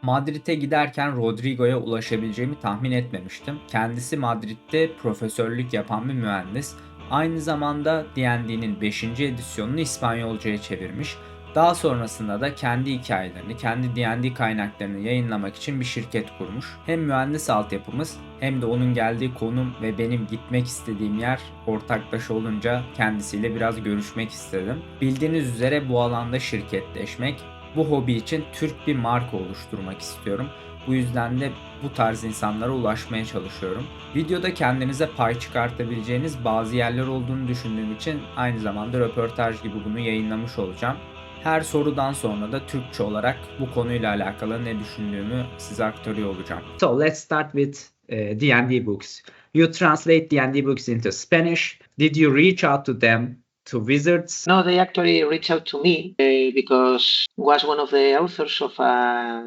Madrid'e giderken Rodrigo'ya ulaşabileceğimi tahmin etmemiştim. Kendisi Madrid'de profesörlük yapan bir mühendis. Aynı zamanda DnD'nin 5. edisyonunu İspanyolcaya çevirmiş. Daha sonrasında da kendi hikayelerini, kendi DnD kaynaklarını yayınlamak için bir şirket kurmuş. Hem mühendis altyapımız hem de onun geldiği konum ve benim gitmek istediğim yer ortaklaşa olunca kendisiyle biraz görüşmek istedim. Bildiğiniz üzere bu alanda şirketleşmek, bu hobi için Türk bir marka oluşturmak istiyorum. Bu yüzden de bu tarz insanlara ulaşmaya çalışıyorum. Videoda kendinize pay çıkartabileceğiniz bazı yerler olduğunu düşündüğüm için aynı zamanda röportaj gibi bunu yayınlamış olacağım. Her sorudan sonra da Türkçe olarak bu konuyla alakalı ne düşündüğümü size aktarıyor olacağım. So let's start with D&D books. You translate D&D books into Spanish. Did you reach out to them, to wizards? No, they actually reached out to me because was one of the authors of a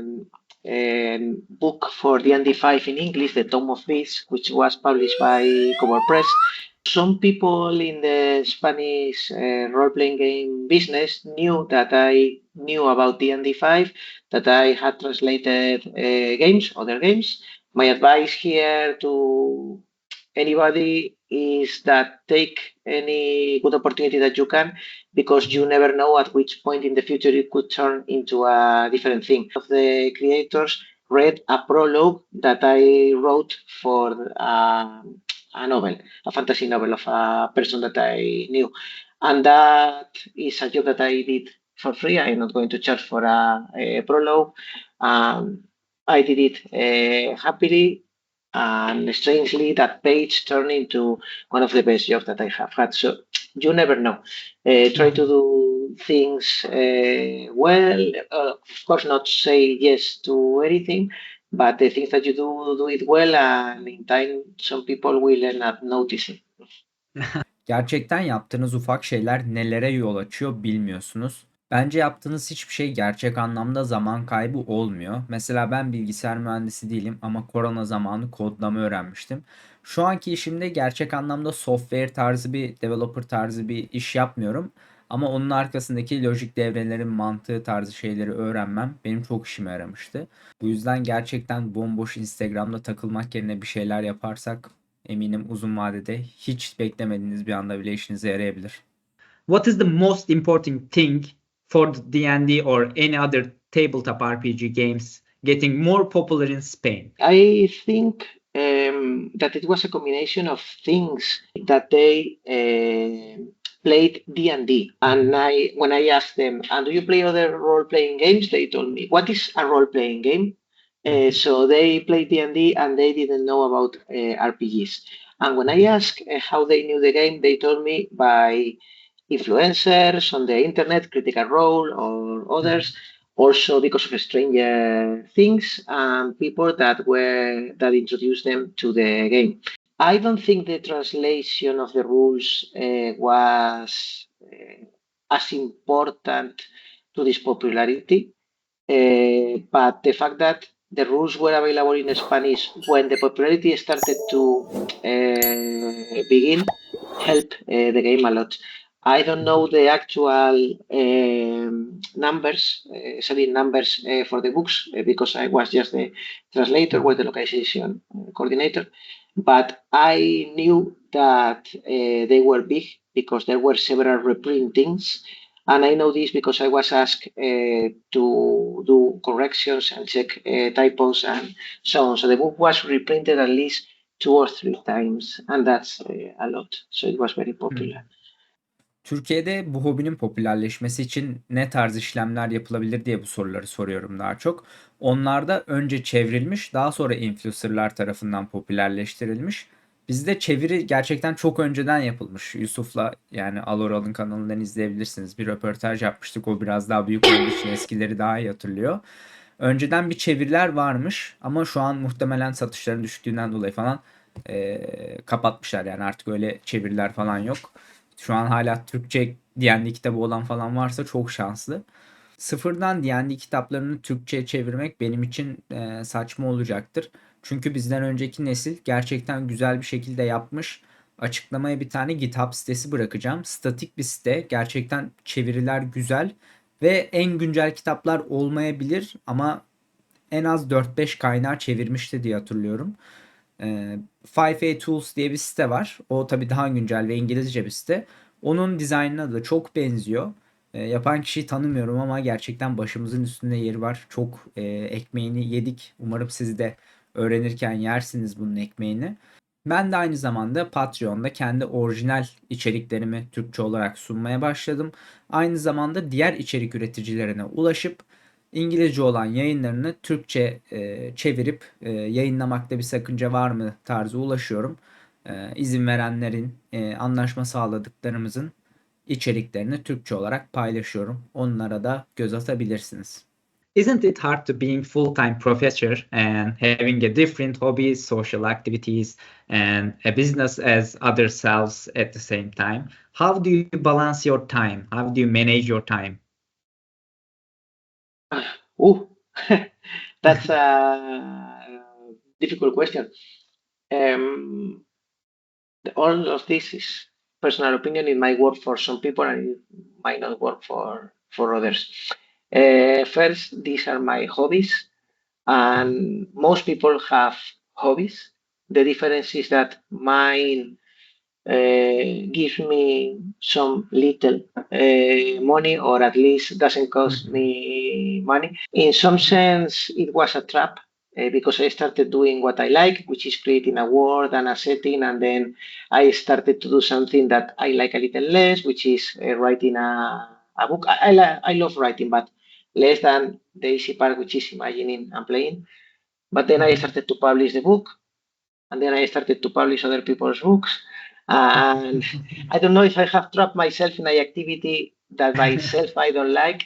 book for D&D 5 in English, The Tome of Beasts, which was published by Cover Press. Some people in the Spanish role-playing game business knew that I knew about D&D 5, that I had translated other games. My advice here to anybody is that take any good opportunity that you can, because you never know at which point in the future it could turn into a different thing. Of the creators read a prologue that I wrote for a novel, a fantasy novel of a person that I knew. And that is a job that I did for free. I'm not going to charge for a prologue. I did it happily. And strangely, that page turned into one of the best jobs that I have had. So you never know. Try to do things well. Of course, not say yes to anything, but the things that you do it well, and in time, some people will end up noticing. Gerçekten yaptığınız ufak şeyler nelere yol açıyor bilmiyorsunuz. Bence yaptığınız hiçbir şey gerçek anlamda zaman kaybı olmuyor. Mesela ben bilgisayar mühendisi değilim ama korona zamanı kodlama öğrenmiştim. Şu anki işimde gerçek anlamda software tarzı bir developer tarzı bir iş yapmıyorum. Ama onun arkasındaki lojik devrelerin mantığı tarzı şeyleri öğrenmem benim çok işime yaramıştı. Bu yüzden gerçekten bomboş Instagram'da takılmak yerine bir şeyler yaparsak eminim uzun vadede hiç beklemediğiniz bir anda bile işinize yarayabilir. What is the most important thing for the D&D or any other tabletop RPG games getting more popular in Spain? I think that it was a combination of things that they played D&D. And when I asked them, and do you play other role-playing games? They told me, what is a role-playing game? So they played D&D and they didn't know about RPGs. And when I asked how they knew the game, they told me by influencers on the internet, Critical Role or others, also because of Stranger Things and people that introduced them to the game. I don't think the translation of the rules was as important to this popularity, but the fact that the rules were available in Spanish when the popularity started to begin helped the game a lot. I don't know the actual numbers for the books because I was just the translator or the localization coordinator, but I knew that they were big because there were several reprintings. And I know this because I was asked to do corrections and check typos and so on. So the book was reprinted at least 2 or 3 times, and that's a lot. So it was very popular. Türkiye'de bu hobinin popülerleşmesi için ne tarz işlemler yapılabilir diye bu soruları soruyorum daha çok. Onlarda önce çevrilmiş, daha sonra influencerlar tarafından popülerleştirilmiş. Bizde çeviri gerçekten çok önceden yapılmış. Yusuf'la yani Aloral'ın kanalından izleyebilirsiniz. Bir röportaj yapmıştık. O biraz daha büyük olduğu için eskileri daha iyi hatırlıyor. Önceden bir çeviriler varmış ama şu an muhtemelen satışların düştüğünden dolayı falan kapatmışlar. Yani artık öyle çeviriler falan yok. Şu an hala Türkçe D&D kitabı olan falan varsa çok şanslı. Sıfırdan D&D kitaplarını Türkçe'ye çevirmek benim için saçma olacaktır. Çünkü bizden önceki nesil gerçekten güzel bir şekilde yapmış. Açıklamaya bir tane GitHub sitesi bırakacağım. Statik bir site. Gerçekten çeviriler güzel. Ve en güncel kitaplar olmayabilir ama en az 4-5 kaynağı çevirmişti diye hatırlıyorum. 5A Tools diye bir site var. O tabii daha güncel ve İngilizce bir site. Onun dizaynına da çok benziyor. Yapan kişiyi tanımıyorum ama gerçekten başımızın üstünde yeri var. Çok ekmeğini yedik. Umarım siz de öğrenirken yersiniz bunun ekmeğini. Ben de aynı zamanda Patreon'da kendi orijinal içeriklerimi Türkçe olarak sunmaya başladım. Aynı zamanda diğer içerik üreticilerine ulaşıp İngilizce olan yayınlarını Türkçe çevirip yayınlamakta bir sakınca var mı tarzı ulaşıyorum. İzin verenlerin, anlaşma sağladıklarımızın içeriklerini Türkçe olarak paylaşıyorum. Onlara da göz atabilirsiniz. Isn't it hard to being full-time professor and having a different hobbies, social activities, and a business as other selves at the same time? How do you balance your time? How do you manage your time? Ooh, that's a difficult question. All of this is personal opinion. It might work for some people and it might not work for others. First, these are my hobbies, and most people have hobbies. The difference is that mine gives me some little money, or at least doesn't cost me money. In some sense, it was a trap because I started doing what I like, which is creating a world and a setting, and then I started to do something that I like a little less, which is writing a book. I love writing, but less than the easy part, which is imagining and playing. But then I started to publish the book, and then I started to publish other people's books. And I don't know if I have trapped myself in an activity that myself I don't like,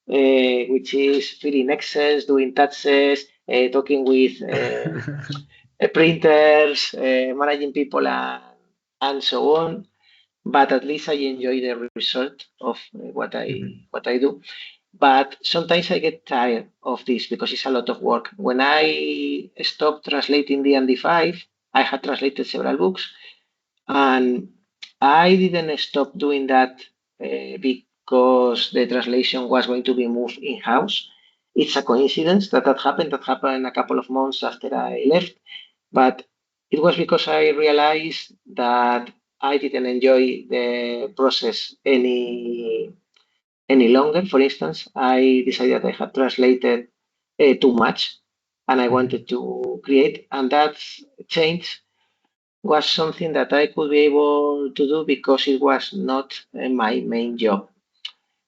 which is filling Excels, doing taxes, talking with printers, managing people, and so on. But at least I enjoy the result of what I do. But sometimes I get tired of this because it's a lot of work. When I stopped translating DnD 5, I had translated several books, and I didn't stop doing that because the translation was going to be moved in-house. It's a coincidence that happened. That happened a couple of months after I left, but it was because I realized that I didn't enjoy the process any longer. For instance, I decided I had translated too much and I wanted to create, and that change was something that I could be able to do because it was not my main job.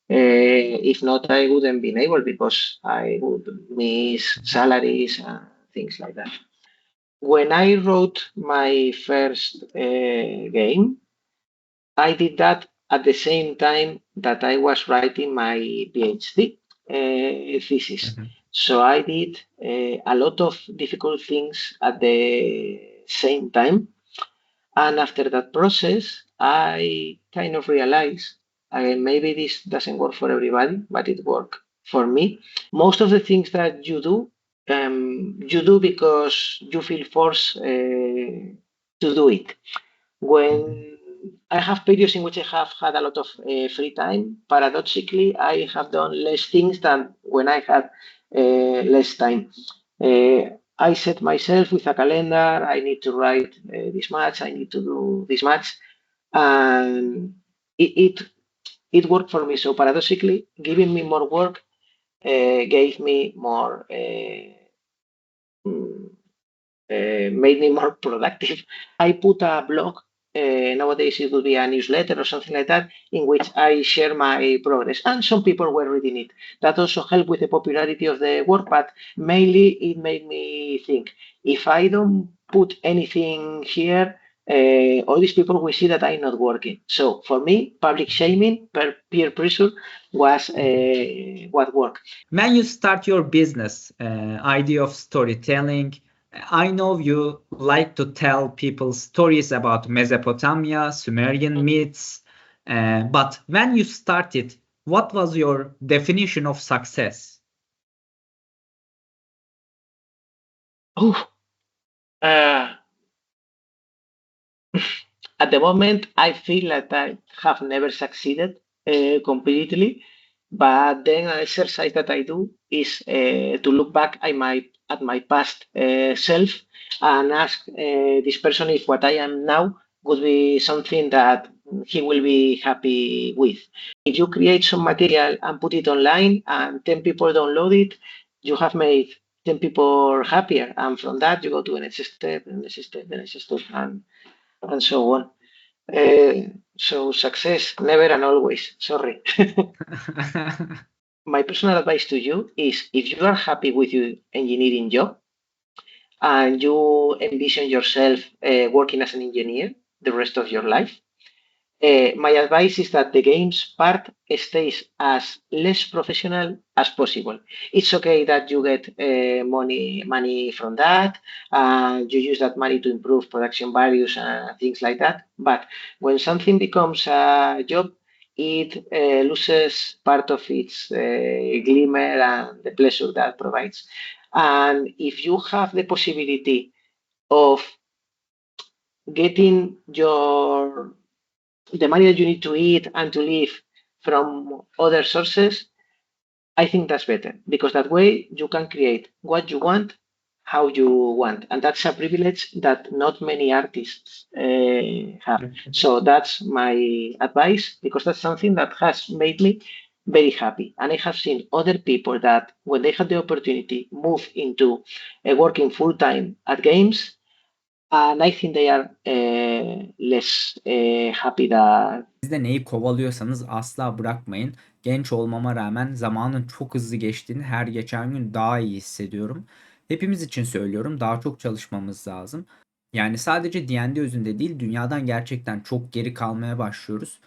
If not, I wouldn't been able because I would miss salaries and things like that. When I wrote my first game, I did that at the same time that I was writing my PhD thesis. So I did a lot of difficult things at the same time. And after that process, I kind of realized maybe this doesn't work for everybody, but it worked for me. Most of the things that you do because you feel forced to do it. When I have periods in which I have had a lot of free time, paradoxically, I have done less things than when I had less time. I set myself with a calendar. I need to write this much. I need to do this much, and it worked for me. So paradoxically, giving me more work gave me more. Made me more productive. I put a blog. Nowadays, it would be a newsletter or something like that, in which I share my progress. And some people were reading it. That also helped with the popularity of the work, but mainly it made me think if I don't put anything here, all these people will see that I'm not working. So for me, public shaming, peer pressure was what worked. When you start your business, idea of storytelling, I know you like to tell people stories about Mesopotamia, Sumerian myths, but when you started, what was your definition of success? At the moment, I feel that I have never succeeded completely But then an exercise that I do is to look back at my past self and ask this person if what I am now would be something that he will be happy with. If you create some material and put it online and 10 people download it, you have made 10 people happier. And from that, you go to the next step, the next step, the next step, and so on. So success never and always. Sorry. My personal advice to you is if you are happy with your engineering job and you envision yourself working as an engineer the rest of your life, my advice is that the games part stays as less professional as possible. It's okay that you get money from that, you use that money to improve production values and things like that. But when something becomes a job, it loses part of its glimmer and the pleasure that provides. And if you have the possibility of getting the money that you need to eat and to live from other sources, I think that's better because that way you can create what you want, how you want, and that's a privilege that not many artists have. So that's my advice because that's something that has made me very happy. And I have seen other people that when they had the opportunity move into working full time at games, and I think they are less happy than. Siz de neyi kovalıyorsanız asla bırakmayın. Genç olmama rağmen zamanın çok hızlı geçtiğini her geçen gün daha iyi hissediyorum. Hepimiz için söylüyorum, daha çok çalışmamız lazım. Yani sadece D&D özünde değil, dünyadan gerçekten çok geri kalmaya başlıyoruz.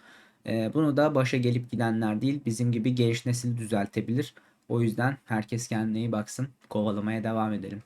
Bunu da başa gelip gidenler değil, bizim gibi genç nesil düzeltebilir. O yüzden herkes kendine iyi baksın. Kovalamaya devam edelim.